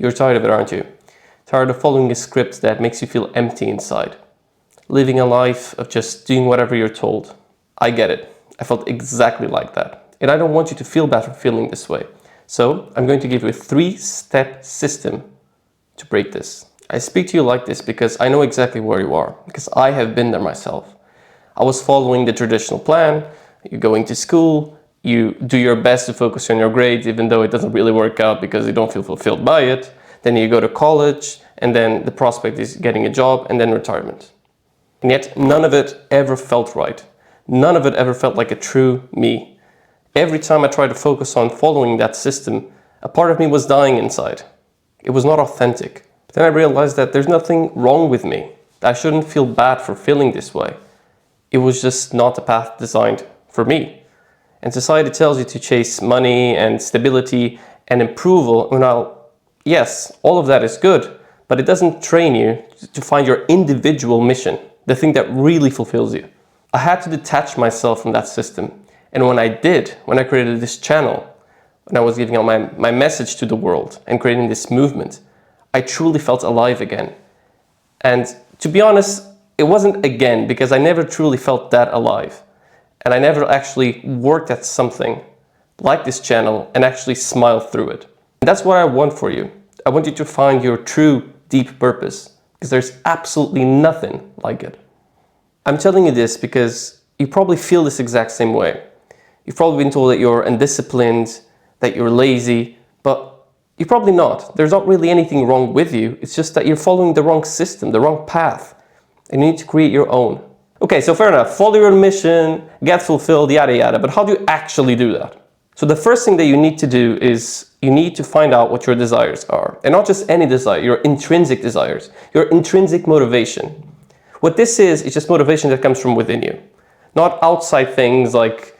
You're tired of it, aren't you? Tired of following a script that makes you feel empty inside. Living a life of just doing whatever you're told. I get it. I felt exactly like that. And I don't want you to feel bad for feeling this way. So I'm going to give you a 3-step system to break this. I speak to you like this because I know exactly where you are, because I have been there myself. I was following the traditional plan. You're going to school, you do your best to focus on your grades, even though it doesn't really work out because you don't feel fulfilled by it. Then you go to college, and then the prospect is getting a job and then retirement. And yet none of it ever felt right. None of it ever felt like a true me. Every time I tried to focus on following that system, a part of me was dying inside. It was not authentic. But then I realized that there's nothing wrong with me. I shouldn't feel bad for feeling this way. It was just not a path designed for me. And society tells you to chase money and stability and approval. Well, yes, all of that is good, but it doesn't train you to find your individual mission, the thing that really fulfills you. I had to detach myself from that system. And when I did, when I created this channel, when I was giving out my message to the world and creating this movement, I truly felt alive again. And to be honest, it wasn't again, because I never truly felt that alive. And I never actually worked at something like this channel and actually smiled through it. And that's what I want for you. I want you to find your true, deep purpose, because there's absolutely nothing like it. I'm telling you this because you probably feel this exact same way. You've probably been told that you're undisciplined, that you're lazy, but you're probably not. There's not really anything wrong with you. It's just that you're following the wrong system, the wrong path, and you need to create your own. Okay, so fair enough. Follow your mission, get fulfilled, yada yada, but how do you actually do that? So the first thing that you need to do is you need to find out what your desires are. And not just any desire, your intrinsic desires, your intrinsic motivation. What this is just motivation that comes from within you. Not outside things like,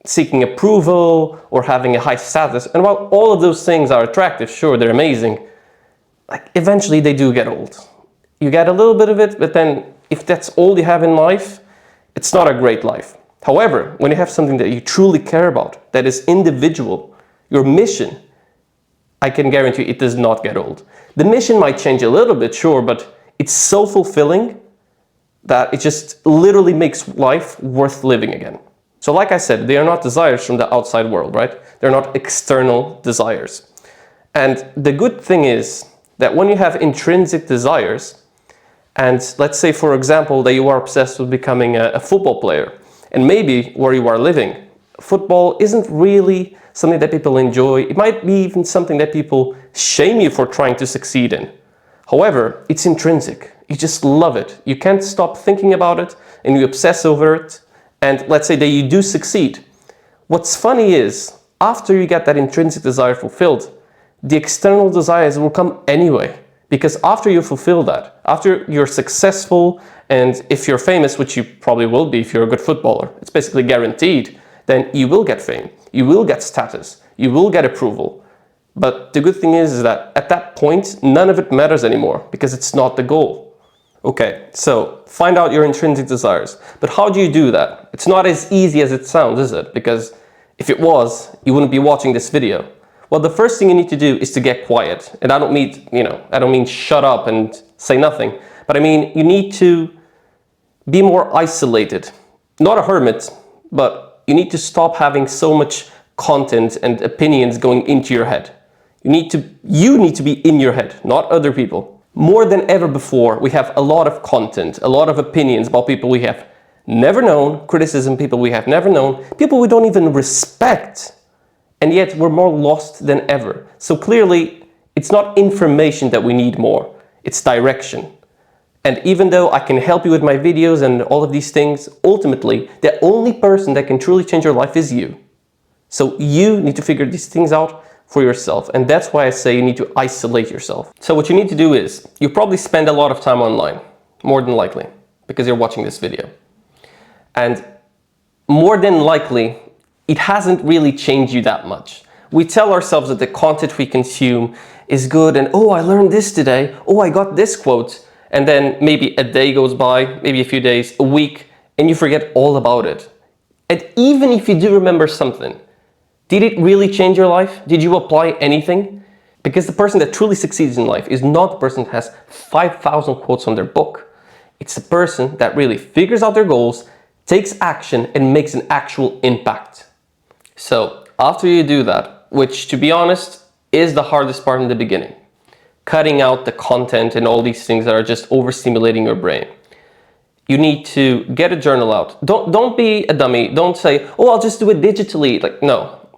seeking approval or having a high status. And while all of those things are attractive, sure, they're amazing, eventually they do get old. You get a little bit of it, but then if that's all you have in life, it's not a great life. However, when you have something that you truly care about, that is individual, your mission, I can guarantee it does not get old. The mission might change a little bit, sure, but it's so fulfilling that it just literally makes life worth living again. So like I said, they are not desires from the outside world, right? They're not external desires. And the good thing is that when you have intrinsic desires, and let's say, for example, that you are obsessed with becoming a football player, and maybe where you are living, football isn't really something that people enjoy. It might be even something that people shame you for trying to succeed in. However, it's intrinsic. You just love it. You can't stop thinking about it, and you obsess over it. And let's say that you do succeed. What's funny is, after you get that intrinsic desire fulfilled, the external desires will come anyway. Because after you fulfill that, after you're successful, and if you're famous, which you probably will be if you're a good footballer, it's basically guaranteed, then you will get fame, you will get status, you will get approval. But the good thing is that at that point, none of it matters anymore, because it's not the goal. Okay, so find out your intrinsic desires. But how do you do that? It's not as easy as it sounds, is it? Because if it was, you wouldn't be watching this video. Well, the first thing you need to do is to get quiet. And I don't mean shut up and say nothing. But I mean, you need to be more isolated. Not a hermit, but you need to stop having so much content and opinions going into your head. You need to be in your head, not other people. More than ever before, we have a lot of content, a lot of opinions about people we have never known, criticism people we have never known, people we don't even respect, and yet we're more lost than ever. So clearly, it's not information that we need more, it's direction. And even though I can help you with my videos and all of these things, ultimately, the only person that can truly change your life is you. So you need to figure these things out for yourself. And that's why I say you need to isolate yourself. So what you need to do is, you probably spend a lot of time online, more than likely, because you're watching this video. And more than likely, it hasn't really changed you that much. We tell ourselves that the content we consume is good, and oh, I learned this today, oh, I got this quote, and then maybe a day goes by, maybe a few days, a week, and you forget all about it. And even if you do remember something, did it really change your life? Did you apply anything? Because the person that truly succeeds in life is not the person that has 5,000 quotes on their book. It's the person that really figures out their goals, takes action, and makes an actual impact. So after you do that, which to be honest is the hardest part in the beginning, cutting out the content and all these things that are just overstimulating your brain, you need to get a journal out. Don't be a dummy. Don't say, oh, I'll just do it digitally. Like, no,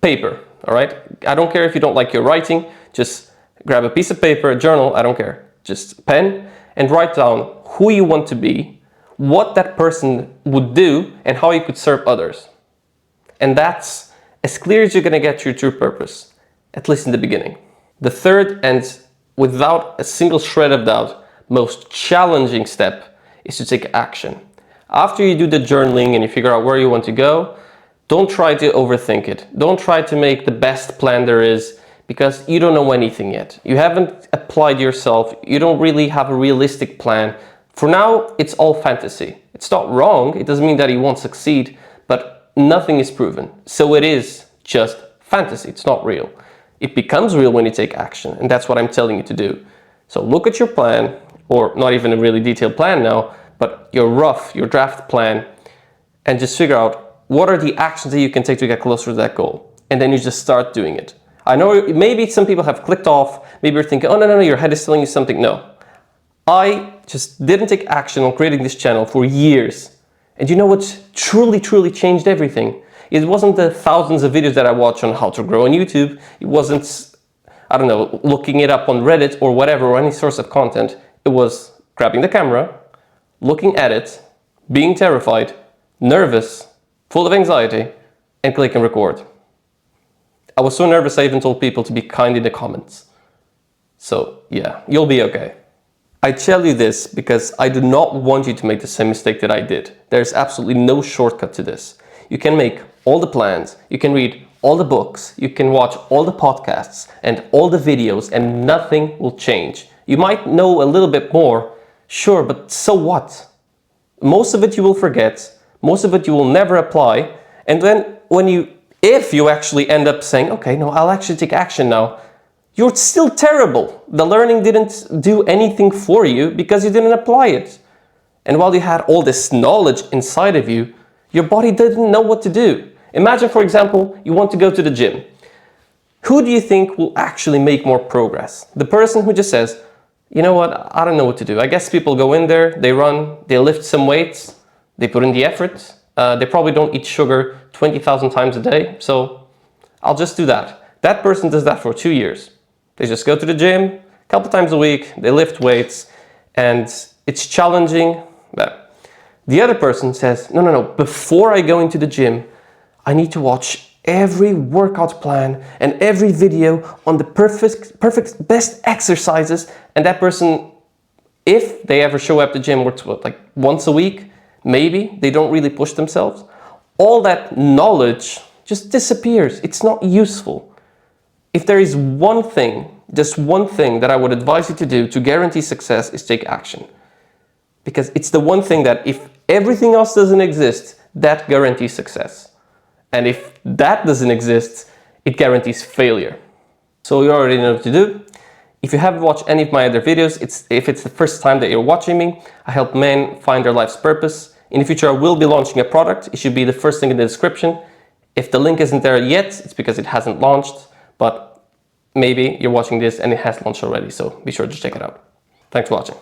paper, all right? I don't care if you don't like your writing. Just grab a piece of paper, a journal, I don't care. Just a pen and write down who you want to be, what that person would do, and how you could serve others. And that's as clear as you're going to get your true purpose, at least in the beginning. The third, and without a single shred of doubt, most challenging step is to take action. After you do the journaling and you figure out where you want to go, don't try to overthink it. Don't try to make the best plan there is, because you don't know anything yet. You haven't applied yourself. You don't really have a realistic plan. For now, it's all fantasy. It's not wrong. It doesn't mean that you won't succeed, but nothing is proven. So it is just fantasy. It's not real. It becomes real when you take action, and that's what I'm telling you to do. So look at your plan, or not even a really detailed plan now, but your draft plan, and just figure out what are the actions that you can take to get closer to that goal. And then you just start doing it. I know maybe some people have clicked off, maybe you're thinking, oh no, your head is telling you something. No, I just didn't take action on creating this channel for years. And you know what's truly changed everything? It wasn't the thousands of videos that I watch on how to grow on YouTube. It wasn't, I don't know, looking it up on Reddit or whatever, or any source of content. It was grabbing the camera, looking at it, being terrified, nervous, full of anxiety, and click and record. I was so nervous I even told people to be kind in the comments. So yeah, you'll be okay. I tell you this because I do not want you to make the same mistake that I did. There's absolutely no shortcut to this. You can make all the plans, you can read all the books, you can watch all the podcasts and all the videos, and nothing will change. You might know a little bit more, sure, but so what? Most of it you will forget, most of it you will never apply, and then if you actually end up saying, okay, no, I'll actually take action now, you're still terrible. The learning didn't do anything for you because you didn't apply it. And while you had all this knowledge inside of you, your body didn't know what to do. Imagine, for example, you want to go to the gym. Who do you think will actually make more progress? The person who just says, you know what, I don't know what to do. I guess people go in there, they run, they lift some weights, they put in the effort. They probably don't eat sugar 20,000 times a day, so I'll just do that. That person does that for 2 years. They just go to the gym a couple times a week, they lift weights, and it's challenging. But the other person says, no, before I go into the gym, I need to watch every workout plan and every video on the perfect best exercises. And that person, if they ever show up to the gym like once a week, maybe they don't really push themselves, all that knowledge just disappears. It's not useful. If there is one thing, just one thing that I would advise you to do to guarantee success, is take action. Because it's the one thing that if everything else doesn't exist, that guarantees success. And if that doesn't exist, it guarantees failure. So you already know what to do. If you haven't watched any of my other videos, if it's the first time that you're watching me, I help men find their life's purpose. In the future, I will be launching a product. It should be the first thing in the description. If the link isn't there yet, it's because it hasn't launched, but maybe you're watching this and it has launched already, so be sure to check it out. Thanks for watching.